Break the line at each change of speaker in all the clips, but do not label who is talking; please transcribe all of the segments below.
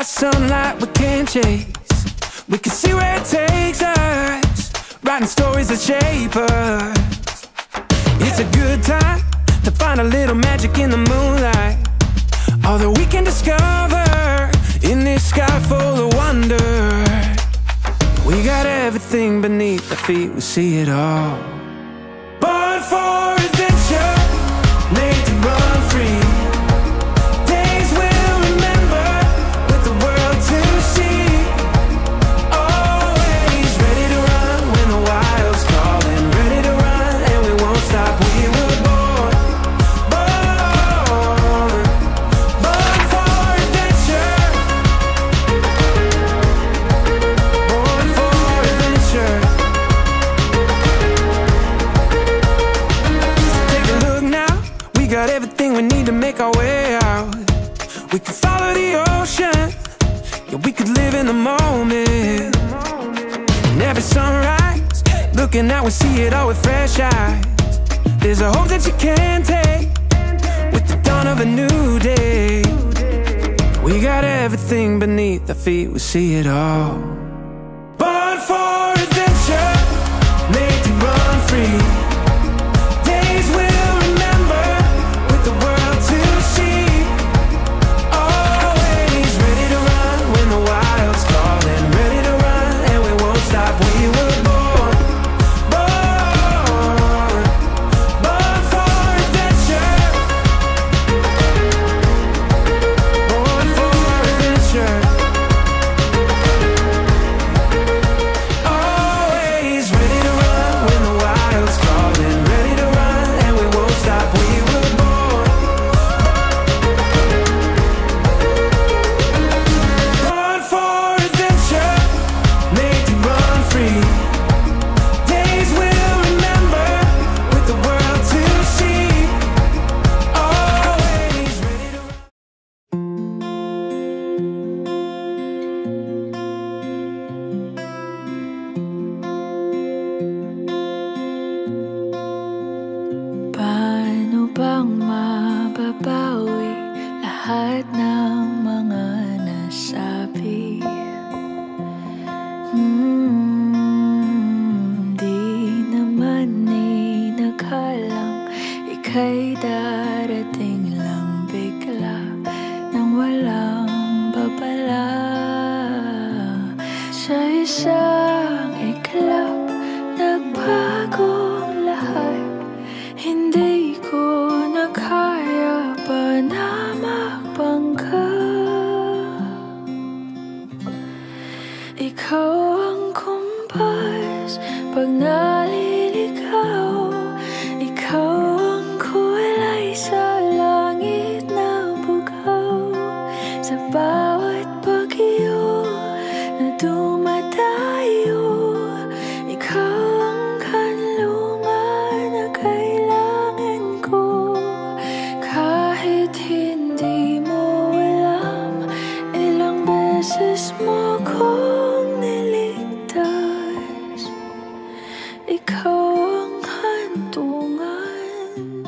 got sunlight we can't chase. We can see where it takes us, writing stories that shape us. It's a good time to find a little magic in the moonlight, all that we can discover in this sky full of wonder. We got everything beneath our feet, we see it all. Born for adventure, made to run free. Days we'll remember, with the world to see. Always ready to run when the wild's calling. Ready to run and we won't stop. We were born for adventure. Born for adventure. Take a look now, we got everything we need to make our way out. We could follow the ocean, yeah, we could live in the moment. And every sunrise, looking out, we see it all with fresh eyes. There's a hope that you can take with the dawn of a new day. We got everything beneath our feet, we see it all. Born for adventure, made to run free. Days we'll remember, with the world to see. Always ready to run when the wild's calling. Ready to run and we won't stop. We were born for adventure. Born for adventure. Always ready to run when the wild's calling. Ready to run and we won't stop. We were born for adventure, made to run free. Days we'll remember, with the world to see. Always ready to run.
Paano bang mababawi lahat ng mga nasabi? Di naman inakalang ika'y darating lang bigla nang walang babala. Sa isang iglap, nagbagong lahat. Hindi ko na kaya pa na magbangga. Ikaw ang kumpas pag naliligaw. Ikaw ang kulay sa langit na bugaw. Sa bawat bagyo na dumadayo, ikaw ang kanlungan na kailangan ko. Kahit hindi mo alam, ilang beses mo kong niligtas. Ikaw ang hantungan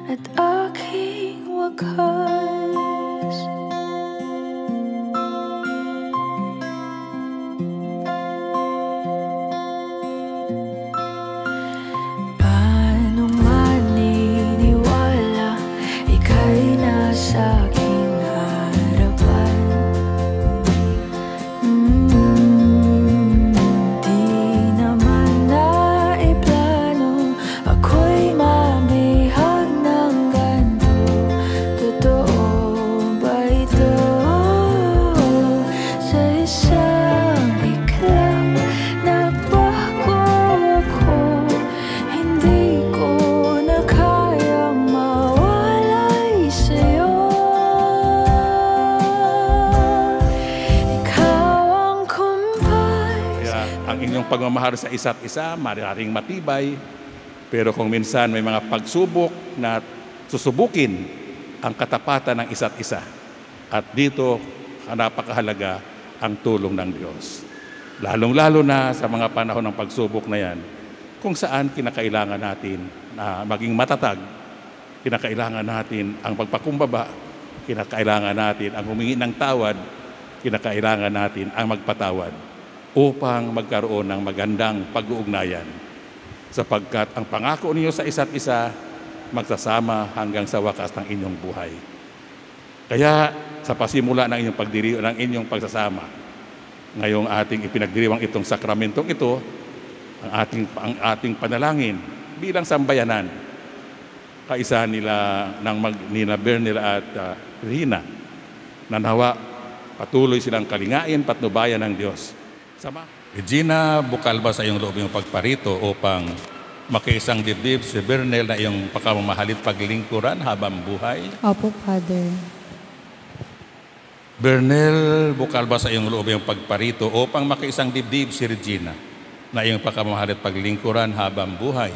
at aking wakas. Paano maniniwala ika'y nasa aking harapan? Di naman naiplano ako'y mabihag ng ganito. Totoo ba ito? Sa isang iglap, nagbago ako. Hindi ko na kayang mawalay sa'yo. Ikaw ang kumpas.
Kaya ang inyong pagmamahal sa isa't isa, maaaring matibay, pero kung minsan may mga pagsubok na susubukin ang katapatan ng isa't isa. At dito, napakahalaga ang tulong ng Diyos. Lalong-lalo na sa mga panahon ng pagsubok na yan, kung saan kinakailangan natin na maging matatag, kinakailangan natin ang pagpakumbaba, kinakailangan natin ang humingi ng tawad, kinakailangan natin ang magpatawad upang magkaroon ng magandang pag-uugnayan. Sapagkat ang pangako ninyo sa isa't isa, magsasama hanggang sa wakas ng inyong buhay. Kaya sa pasimula ng inyong pagdiriwang, ng inyong pagsasama, ngayong ating ipinagdiriwang itong sakramentong ito, ang ating panalangin bilang sambayanan, kaisa nila nina Bernel at Rina, na nawa patuloy silang kalingain patnubayan ng Diyos. Sama. Regina, bukal ba sa iyong loob yung pagparito upang makiisang dibdib si Bernel na iyong pakamamahalit paglingkuran habang buhay?
Opo, Father.
Bernel, bukal ba sa iyong loob yung pagparito upang makiisang dibdib si Regina na iyong pakamamahalit paglingkuran habang buhay?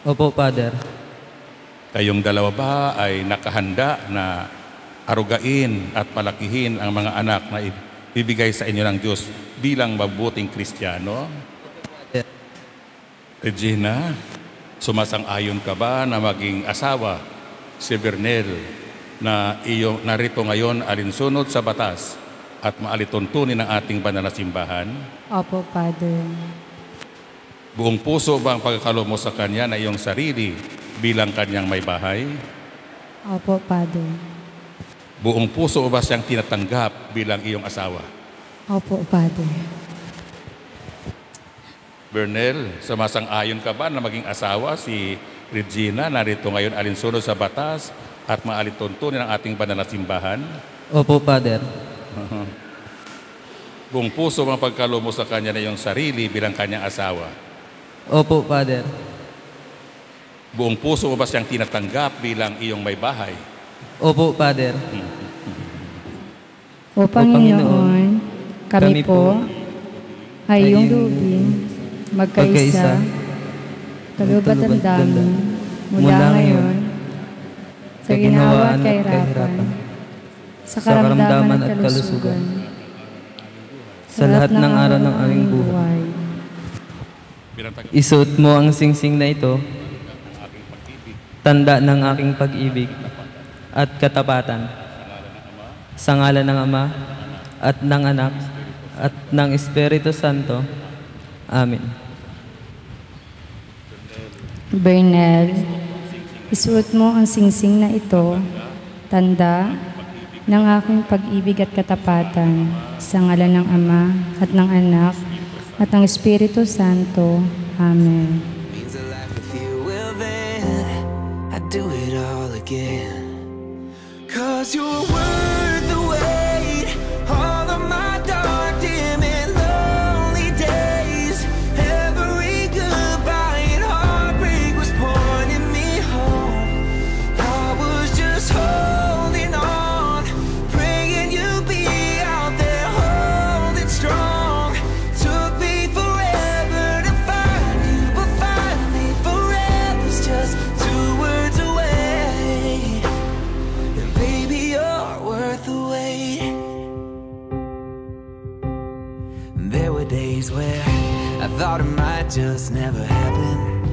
Opo, Father.
Kayong dalawa ba ay nakahanda na arugain at palakihin ang mga anak na ibibigay sa inyo ng Diyos bilang mabuting Kristiyano? Regina, sumasang-ayon ka ba na maging asawa si Bernel na iyong narito ngayon alinsunod sa batas at maalituntunin ng ating banal na simbahan?
Opo, Father.
Buong puso ba ang pagkakalo mo sa kanya na iyong sarili bilang kanyang may bahay?
Opo, Father.
Buong puso ba siyang tinatanggap bilang iyong asawa?
Opo, Father.
Bernel, sumasang-ayon ka ba na maging asawa si Regina narito ngayon alinsunod sa batas at maalituntunin ng ating banal na simbahan?
Opo, Father.
Buong puso ang pagkalo mo sa kanya na iyong sarili bilang kanyang asawa?
Opo, Father.
Buong puso mo ba siyang tinatanggap bilang iyong may bahay?
Opo, Father.
O Panginoon, kami po ay iyong lubing magkaisa, kalubatan namin mula ngayon sa ginawa at kahirapan, sa karamdaman at kalusugan,
Sa lahat ng araw ng aming buhay. Isuot mo ang singsing na ito, tanda ng aking pag-ibig at katapatan. Sa ngalan ng Ama at ng Anak at ng Espiritu Santo. Amen.
Bernel, isuot mo ang singsing na ito, tanda ng aking pag-ibig at katapatan, sa ngalan ng Ama at ng Anak at ng Espiritu Santo. Amen.
Means a life with you, well then I'd do it all again. 'Cause you're worth the wait, all of my dark, dim and lonely days. Every goodbye and heartbreak was pointing me home. I was just holding on, praying you'd be out there holding strong. Took me forever to find you, but finally forever's just 2 words away. And baby, you're worth the wait. There were days where I thought it might just never happen,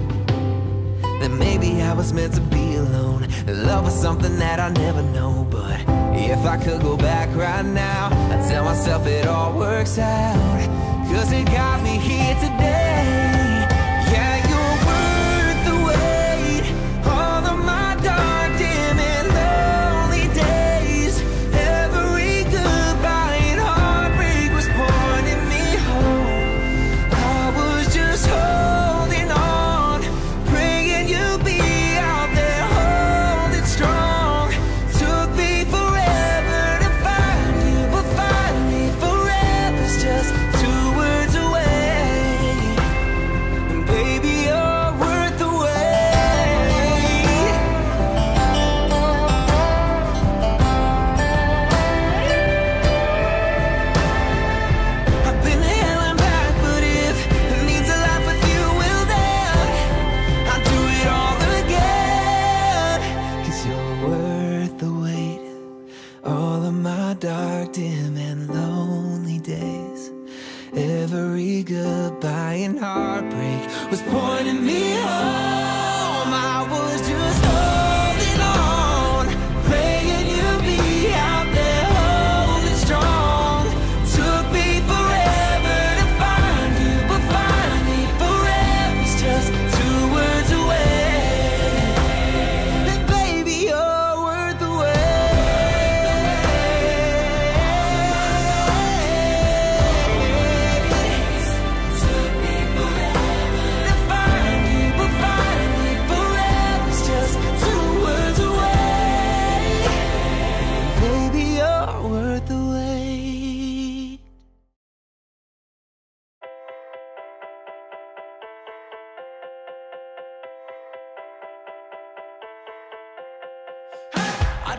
that maybe I was meant to be alone, that love was something that I never know. But if I could go back right now, I'd tell myself it all works out, 'cause it got me here today. Yeah, you're worth the wait, all of my dark, dim and lonely days. Every goodbye and heartbreak was pointing me home. I was just holding on, praying you'd be out there holding strong. Took me forever to find you, but finally forever's just 2 words away. And baby, you're worth the wait. I've been hell and back, but if it needs a life with you, well then I'll do it all again. 'Cause you're worth the wait, all of my dark, dim and lonely days. Every goodbye and heartbreak was pointing me home. I was just holding on, praying you'd be out there holding strong.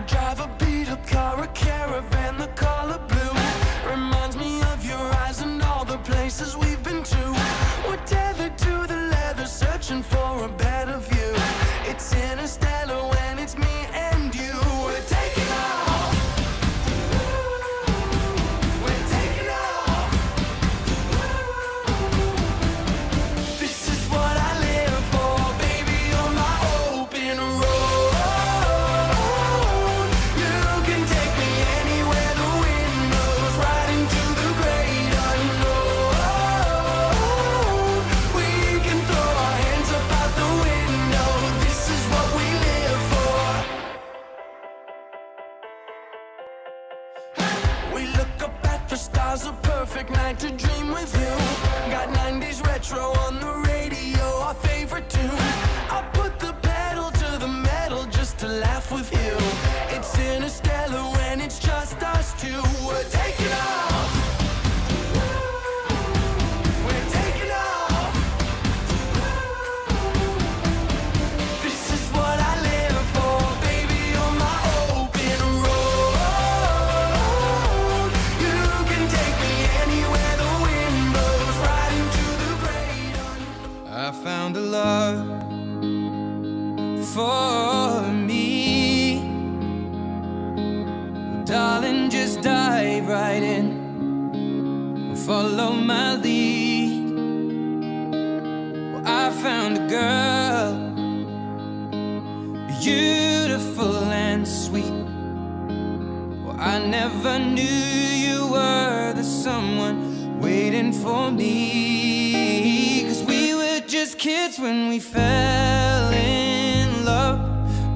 drive a beat-up car, a caravan, the color blue. Reminds me of your eyes and all the places we've been to. We're tethered to the leather, searching for a better view. It's interstellar when it's me and you. We're taking off. We're taking off. This is what I live for, baby, on my open road. You can take me anywhere the wind blows, right into the great unknown. We can throw our hands up out the window. This is what we live for. We look up at the stars, a perfect night to dream with you. Got 90s retro on the radio, our favorite tune. I put the pedal to the metal just to laugh with you. It's interstellar when it's just us two. We're taking off. We're taking off. This is what I live for, baby, on my open road. You can take me anywhere the wind blows, right into the great unknown.
I found a love for me. Well, darling, just dive right in and follow my lead. Well, I found a girl, beautiful and sweet. Well, I never knew you were the someone waiting for me. 'Cause we were just kids when we fell in love,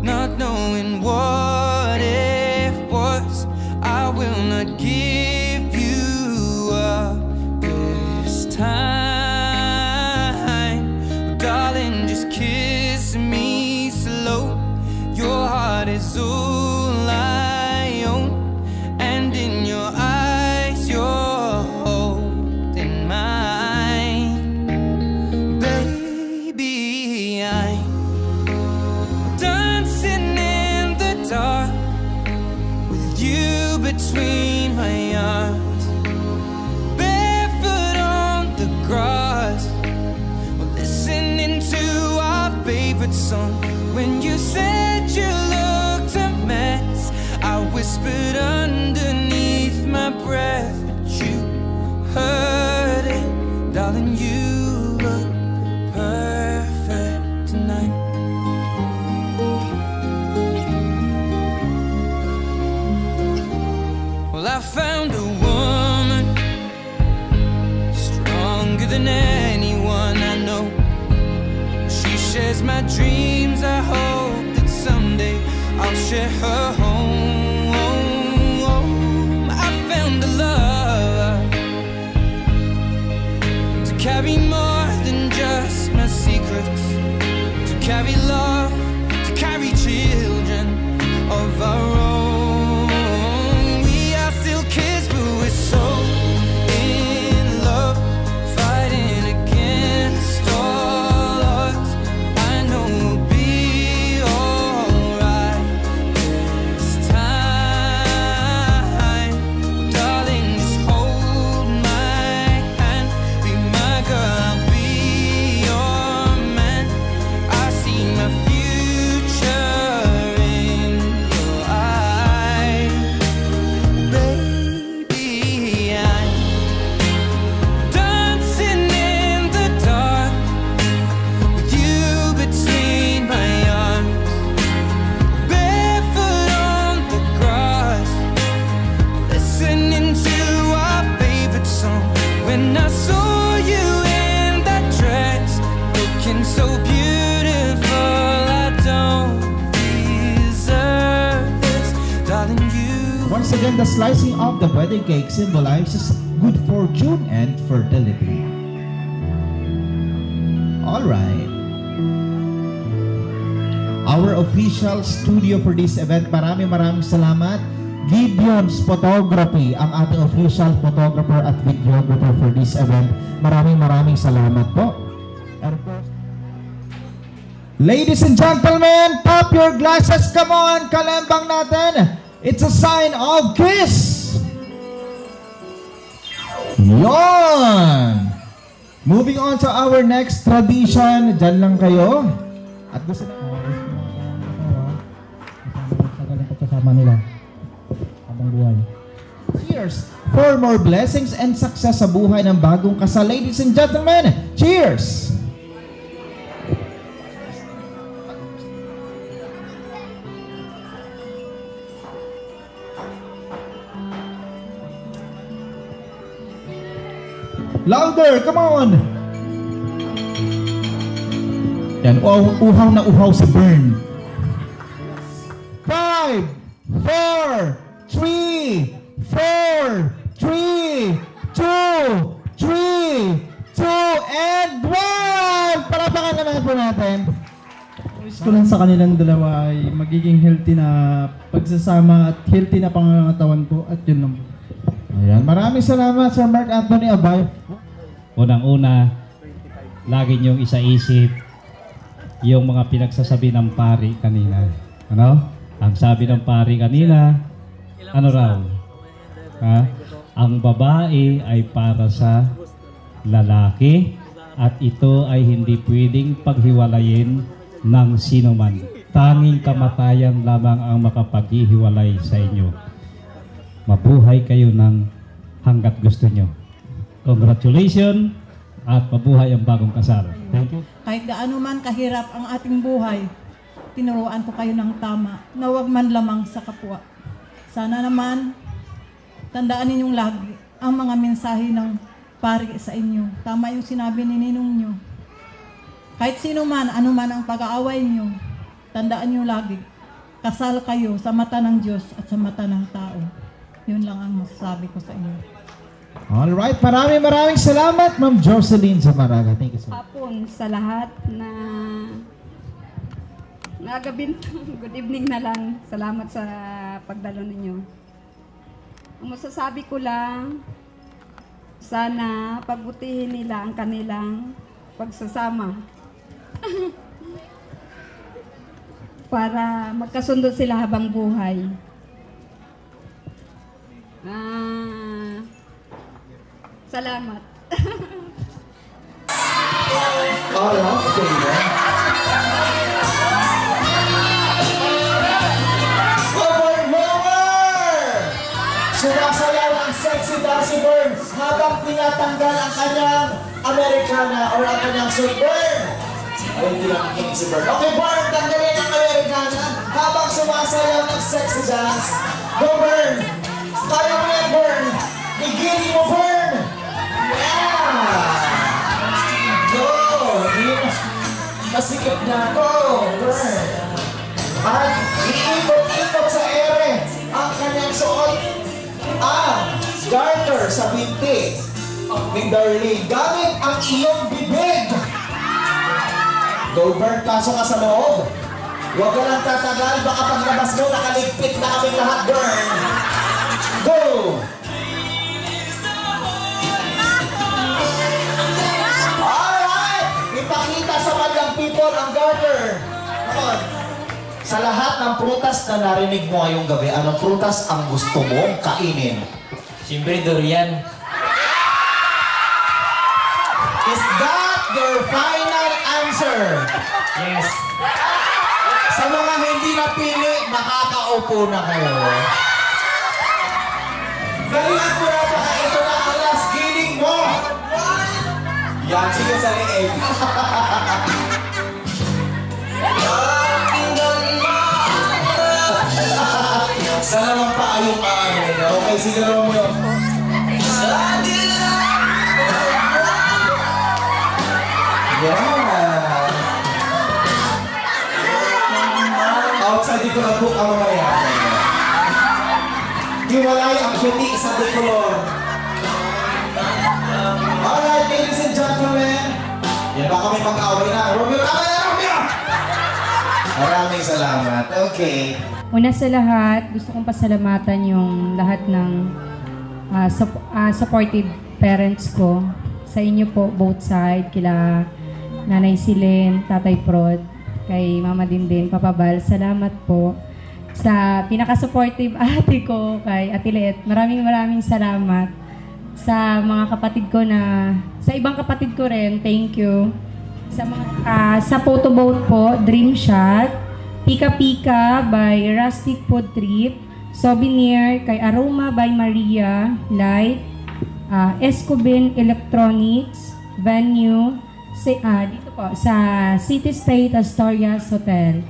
not knowing what it was. I will not give you up this time. Darling, just kiss me slow. Your heart is all I own, and in your eyes you're holding mine. Baby, I'm dancing in the dark with you between my arms, barefoot on the grass. We're listening to our favorite song. When you said you looked a mess, I whispered underneath my breath, but you heard it. Darling, you look perfect tonight. Well, I found a woman stronger than anyone I know. She shares my dreams. I hope that someday I'll share her home. I found a love to carry more than just my secrets, to carry love, to carry children of our own. We are still kids, but we're so in love, fighting against all odds. I know we'll be alright this time. Darling, just hold my hand, be my girl, I'll be your man. I see my future in your eyes. Baby, I'm dancing in the dark with you between my arms, barefoot on the grass, listening to our favorite song. When I saw you in that dress, looking so beautiful, I don't deserve this. Darling, you
Once again, the slicing of the wedding cake symbolizes good fortune and fertility. Alright. Our official studio for this event, maraming salamat. Gideon's Photography, ang ating official photographer at videographer for this event. Maraming salamat po. And of course, Ladies and gentlemen, pop your glasses. Come on, kalembang natin. It's a sign of kiss. Yon. Moving on to our next tradition. Diyan lang kayo. At gusto na kasama nila habang buhay. Cheers for more blessings and success sa buhay ng bagong kasal. Ladies and gentlemen, cheers! Louder, come on! Yan, uhaw na uhaw si Bern. 5, 4, 3, 4, 3, 2, and 1! Palapakan naman po natin.
Wish ko lang sa kanilang dalawa ay magiging healthy na pagsasama at healthy na pangangatawan po at yun lang po.
Ayan, maraming salamat Sir Mark Anthony Abay.
Unang-una, lagi niyong isaisip yung mga pinagsasabi ng pari kanina. Ano? Ang sabi ng pari kanina, ano raw? Ha? Ang babae ay para sa lalaki at ito ay hindi pwedeng paghiwalayin ng sinuman. Tanging kamatayan lamang ang makapaghihiwalay sa inyo. Mabuhay kayo ng hanggat gusto nyo. Congratulations at mabuhay ang bagong kasal. Thank you.
Kahit gaano man kahirap ang ating buhay, tinuruan ko kayo ng tama na huwag man lamang sa kapwa. Sana naman, tandaan ninyong lagi ang mga mensahe ng pari sa inyo. Tama yung sinabi ni Ninong nyo. Kahit sino man, ano man ang pag-aaway nyo, tandaan nyo lagi, kasal kayo sa mata ng Diyos at sa mata ng tao. Yun lang ang masasabi ko sa inyo.
Alright, maraming salamat Ma'am Jocelyn Zamaraga. Thank you so much.
Hapon sa lahat na nagabin. Good evening na lang. Salamat sa pagdalo ninyo. Ang masasabi ko lang, sana pagbutihin nila ang kanilang pagsasama. Para magkasundo sila habang buhay. Salamat.
Sumasayaw ang sexy Darcy Byrne habang tinatanggal ang kanyang Americana or ang kanyang suit. Byrne! Ay, hindi lang kinig si Byrne. Okay, Byrne, tanggalin ang Americana habang sumasayaw ng sexy dance. Go, Byrne! Kaya mo yan, Byrne! Igili mo, Byrne! Yeah! Go! Masikip na. Go, Byrne! At iikot-ikot sa ere ang kanyang suot. Garter sa binti ni Darlene gamit ang iyong bibig. Go, Bert, pasok ka sa loob. Huwag ka lang tatagal, baka paglabas mo nakaligpit na kami lahat, Bert. Go! Alright! Ipakita sa madlang people ang garter. Come on. Sa lahat ng prutas na narinig mo ngayong gabi, anong prutas ang gusto mong kainin?
Siyempre, durian.
Is that your final answer?
Yes.
Sa mga hindi napili, nakakaupo na kayo. Galingan mo na baka ito na ang last giling mo. Yan, sige sa leeg. Sana lang pa yung okay, sige mo yun. Yeah. Outside di ko na book ang mamaya. Hiwalay ang puti sa decolor. Alright, ladies and gentlemen. Yan, baka may pag-away na. Romeo, Romeo! Maraming salamat. Okay.
Una sa lahat, gusto kong pasalamatan yung lahat ng supportive parents ko. Sa inyo po, both side, kila Nanay Silen, Tatay Prod. kay Mama Dindin, Papa Bal, salamat po. Sa pinaka-supportive ate ko, kay Ate Let, maraming salamat. Sa mga kapatid ko sa ibang kapatid ko rin, thank you. Sa photo boat po, Dream Shot, Pika Pika by Rustic Food Trip, Souvenir kay Aroma by Maria, Light, Escobin Electronics, Venue, dito po, sa City State Astorias Hotel.